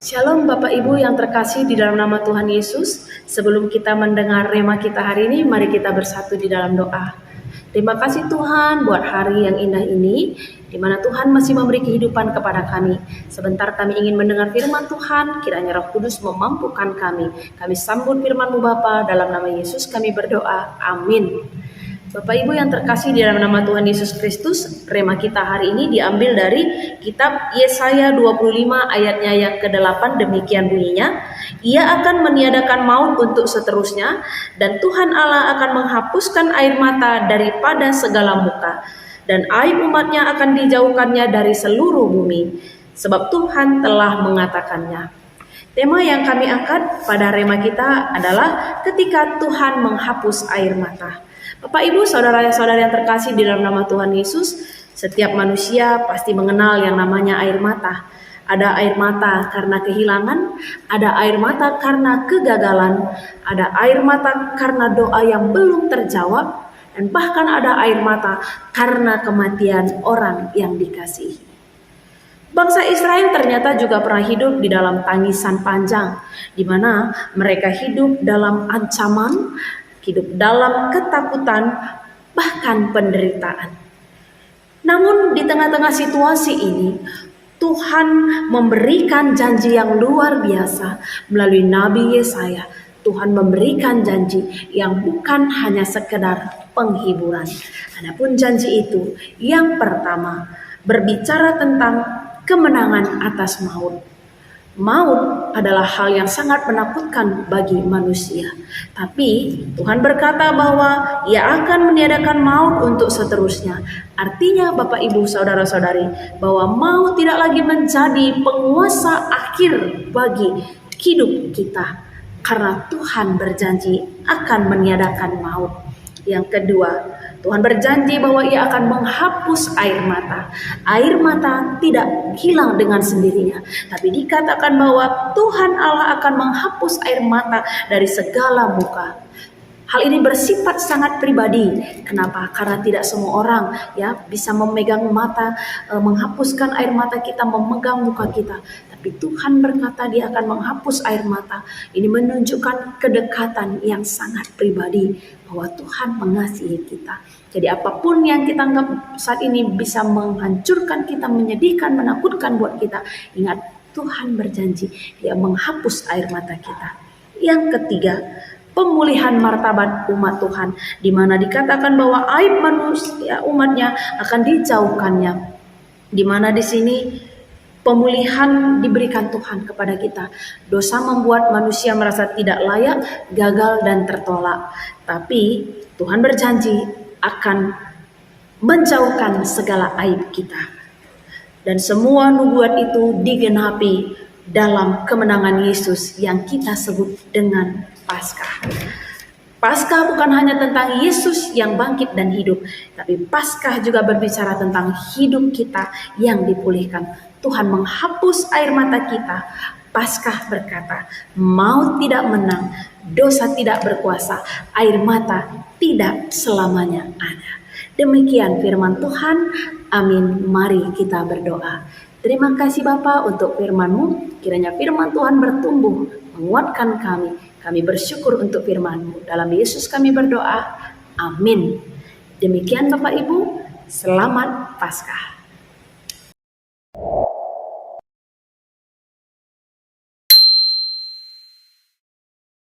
Shalom Bapak Ibu yang terkasih di dalam nama Tuhan Yesus. Sebelum kita mendengar rema kita hari ini, mari kita bersatu di dalam doa. Terima kasih Tuhan buat hari yang indah ini, di mana Tuhan masih memberi kehidupan kepada kami. Sebentar kami ingin mendengar firman Tuhan, kiranya Roh Kudus memampukan kami. Kami sambut firman-Mu Bapa, dalam nama Yesus kami berdoa. Amin. Bapak Ibu yang terkasih di dalam nama Tuhan Yesus Kristus, rema kita hari ini diambil dari kitab Yesaya 25 ayatnya yang ke-8, demikian bunyinya. Ia akan meniadakan maut untuk seterusnya, dan Tuhan Allah akan menghapuskan air mata daripada segala muka, dan aib umatnya akan dijauhkannya dari seluruh bumi, sebab Tuhan telah mengatakannya. Tema yang kami angkat pada rema kita adalah ketika Tuhan menghapus air mata. Bapak Ibu, saudara-saudara yang terkasih di dalam nama Tuhan Yesus, setiap manusia pasti mengenal yang namanya air mata. Ada air mata karena kehilangan, ada air mata karena kegagalan, ada air mata karena doa yang belum terjawab, dan bahkan ada air mata karena kematian orang yang dikasihi. Bangsa Israel ternyata juga pernah hidup di dalam tangisan panjang, di mana mereka hidup dalam ancaman, hidup dalam ketakutan, bahkan penderitaan. Namun di tengah-tengah situasi ini, Tuhan memberikan janji yang luar biasa melalui Nabi Yesaya. Tuhan memberikan janji yang bukan hanya sekedar penghiburan. Adapun janji itu, yang pertama, berbicara tentang kemenangan atas maut. Maut adalah hal yang sangat menakutkan bagi manusia. Tapi Tuhan berkata bahwa Ia akan meniadakan maut untuk seterusnya. Artinya Bapak Ibu saudara-saudari, bahwa maut tidak lagi menjadi penguasa akhir bagi hidup kita, karena Tuhan berjanji akan meniadakan maut. Yang kedua, Tuhan berjanji bahwa Ia akan menghapus air mata. Air mata tidak hilang dengan sendirinya, tapi dikatakan bahwa Tuhan Allah akan menghapus air mata dari segala muka. Hal ini bersifat sangat pribadi. Kenapa? Karena tidak semua orang bisa memegang mata, menghapuskan air mata kita, memegang muka kita. Tapi Tuhan berkata Dia akan menghapus air mata. Ini menunjukkan kedekatan yang sangat pribadi, bahwa Tuhan mengasihi kita. Jadi apapun yang kita anggap saat ini bisa menghancurkan kita, menyedihkan, menakutkan buat kita, ingat Tuhan berjanji Dia menghapus air mata kita. Yang ketiga, pemulihan martabat umat Tuhan, di mana dikatakan bahwa aib manusia umatnya akan dijauhkannya. Di mana di sini pemulihan diberikan Tuhan kepada kita. Dosa membuat manusia merasa tidak layak, gagal dan tertolak. Tapi Tuhan berjanji akan menjauhkan segala aib kita. Dan semua nubuat itu digenapi dalam kemenangan Yesus yang kita sebut dengan Paskah. Paskah bukan hanya tentang Yesus yang bangkit dan hidup, tapi Paskah juga berbicara tentang hidup kita yang dipulihkan. Tuhan menghapus air mata kita. Paskah berkata, maut tidak menang, dosa tidak berkuasa, air mata tidak selamanya ada. Demikian firman Tuhan. Amin. Mari kita berdoa. Terima kasih Bapa untuk firman-Mu. Kiranya firman Tuhan bertumbuh, menguatkan kami. Kami bersyukur untuk firman-Mu. Dalam Yesus kami berdoa. Amin. Demikian Bapak Ibu. Selamat Paskah.